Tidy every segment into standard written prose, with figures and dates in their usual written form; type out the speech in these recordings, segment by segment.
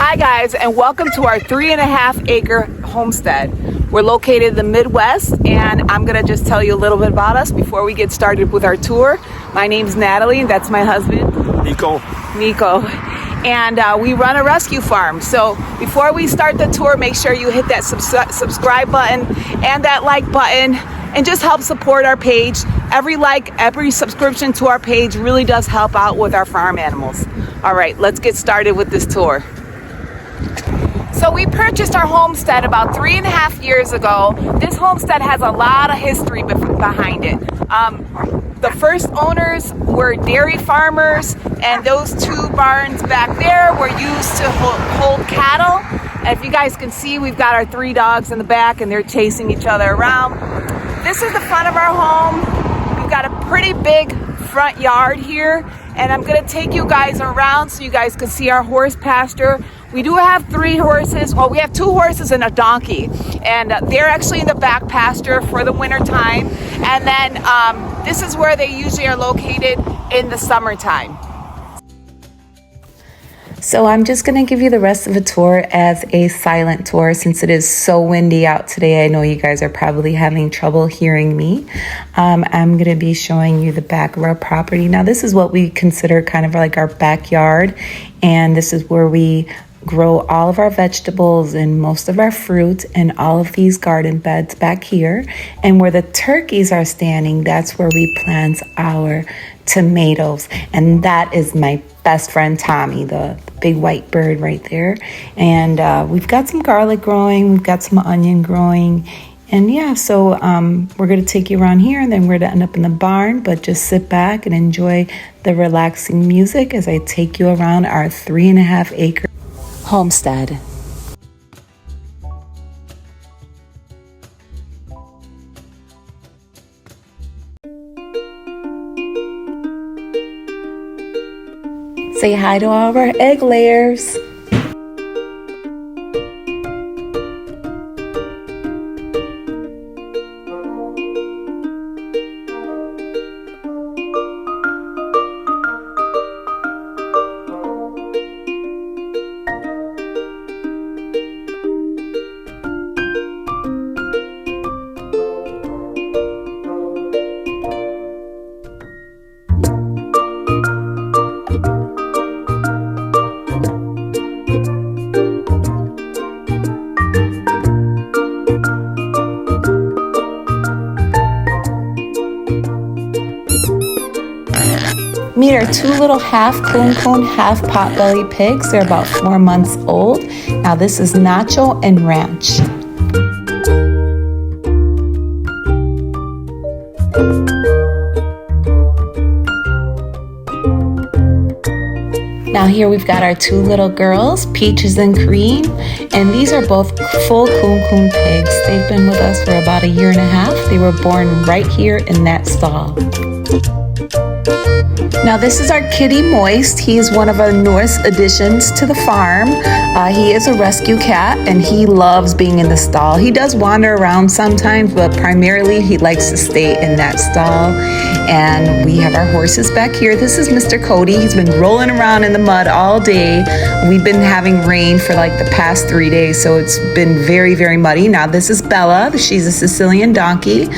Hi guys, and welcome to our 3.5 acre homestead. We're located in the Midwest, and I'm gonna just tell you a little bit about us before we get started with our tour. My name's Natalie, and that's my husband, Nico. And we run a rescue farm. So before we start the tour, make sure you hit that subscribe button and that like button, and just help support our page. Every like, every subscription to our page really does help out with our farm animals. All right, let's get started with this tour. So we purchased our homestead about 3.5 years ago. This homestead has a lot of history behind it. The first owners were dairy farmers, and those two barns back there were used to hold cattle. And if you guys can see, we've got our 3 dogs in the back, and they're chasing each other around. This is the front of our home. We've got a pretty big front yard here, and I'm gonna take you guys around so you guys can see our horse pasture. We do have 3 horses. Well, we have 2 horses and a donkey, and they're actually in the back pasture for the winter time. And then this is where they usually are located in the summertime. So I'm just going to give you the rest of the tour as a silent tour since it is so windy out today. I know you guys are probably having trouble hearing me. I'm going to be showing you the back of our property. Now, this is what we consider kind of like our backyard, and this is where we grow all of our vegetables and most of our fruit and all of these garden beds back here. And where the turkeys are standing, that's where we plant our tomatoes. And that is my best friend Tommy, the big white bird right there. And we've got some garlic growing, we've got some onion growing. And yeah, so we're going to take you around here, and then we're going to end up in the barn, but just sit back and enjoy the relaxing music as I take you around our 3.5 acre homestead. Say hi to all of our egg layers. Meet our 2 little half coon, half potbelly pigs. They're about 4 months old. Now this is Nacho and Ranch. Now here we've got our 2 little girls, Peaches and Cream, and these are both full coon pigs. They've been with us for about 1.5 years. They were born right here in that stall. Now this is our kitty Moist. He's one of our newest additions to the farm. He is a rescue cat, and he loves being in the stall. He does wander around sometimes, but primarily he likes to stay in that stall. And we have our horses back here. This is Mr. Cody. He's been rolling around in the mud all day. We've been having rain for like the past 3 days, so it's been very, very muddy. Now this is Bella. She's a Sicilian donkey.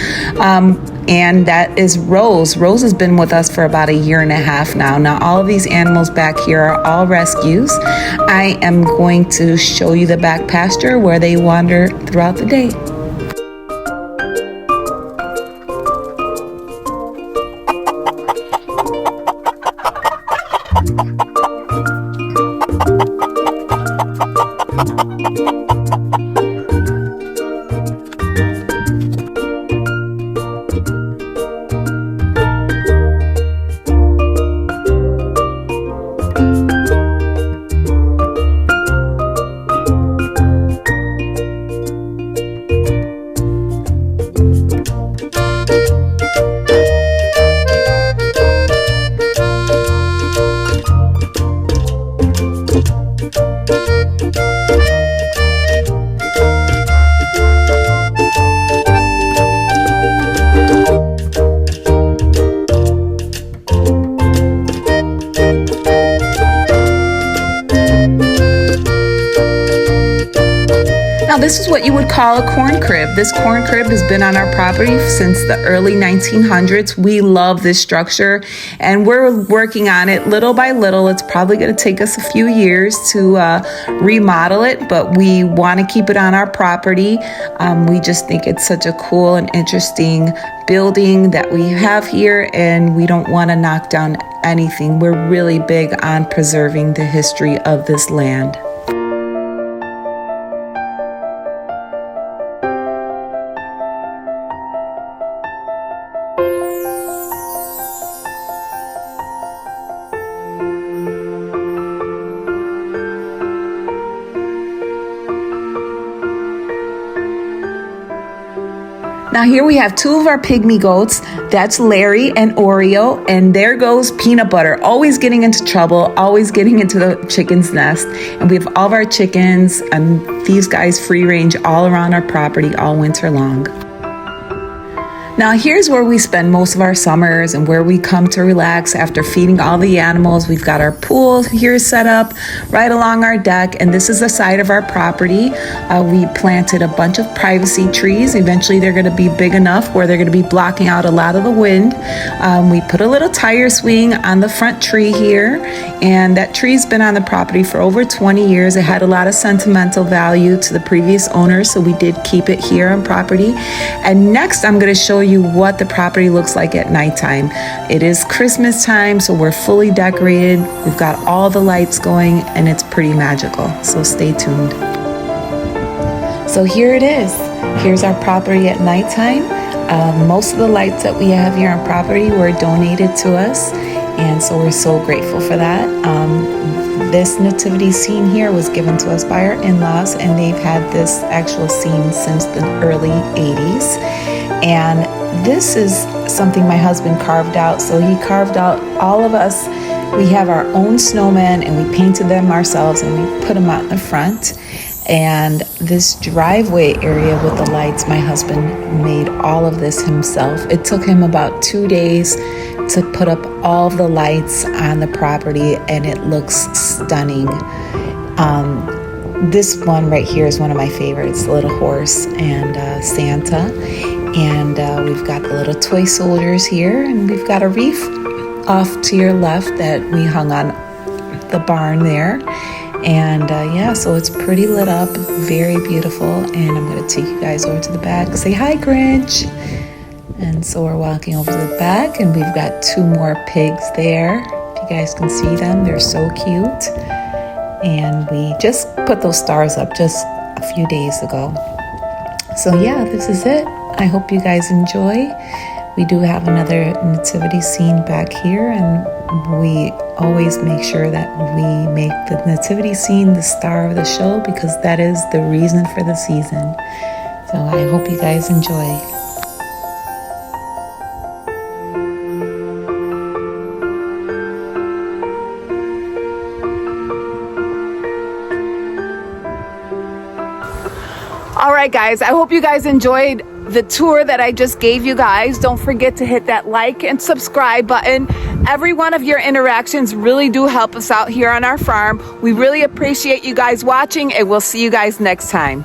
And that is Rose. Rose has been with us for about 1.5 years now. Now, all of these animals back here are all rescues. I am going to show you the back pasture where they wander throughout the day. this is what you would call a corn crib. This corn crib has been on our property since the early 1900s. We love this structure and we're working on it little by little. It's probably going to take us a few years to remodel it, but we want to keep it on our property. We just think it's such a cool and interesting building that we have here, and we don't want to knock down anything. We're really big on preserving the history of this land. Now here we have two of our pygmy goats. That's Larry and Oreo, and there goes Peanut Butter, always getting into trouble, always getting into the chicken's nest. And we have all of our chickens, and these guys free range all around our property all winter long. Now here's where we spend most of our summers and where we come to relax after feeding all the animals. We've got our pool here set up right along our deck, and this is the side of our property. We planted a bunch of privacy trees. Eventually they're going to be big enough where they're going to be blocking out a lot of the wind. We put a little tire swing on the front tree here, and that tree's been on the property for over 20 years. It had a lot of sentimental value to the previous owner, so we did keep it here on property. And next I'm going to show you what the property looks like at nighttime. It is Christmas time, so we're fully decorated. We've got all the lights going, and it's pretty magical. So stay tuned. So here it is. Here's our property at nighttime. Most of the lights that we have here on property were donated to us, and so we're so grateful for that. This nativity scene here was given to us by our in-laws, and they've had this actual scene since the early 80s. And this is something my husband carved out. So he carved out all of us. We have our own snowmen, and we painted them ourselves, and we put them out in the front. And this driveway area with the lights, my husband made all of this himself. It took him about 2 days to put up all of the lights on the property, and it looks stunning. This one right here is one of my favorites, the little horse and Santa. And we've got the little toy soldiers here, and we've got a wreath off to your left that we hung on the barn there. And yeah, so it's pretty lit up, very beautiful. And I'm going to take you guys over to the back. Say hi, Grinch. And so we're walking over to the back, and we've got two more pigs there. If you guys can see them, they're so cute. And we just put those stars up just a few days ago. So yeah, this is it. I hope you guys enjoy. We do have another nativity scene back here, and we always make sure that we make the nativity scene the star of the show, because that is the reason for the season. So I hope you guys enjoy. All right, guys, I hope you guys enjoyed the tour that I just gave you guys. Don't forget to hit that like and subscribe button. Every one of your interactions really do help us out here on our farm. We really appreciate you guys watching, and we'll see you guys next time.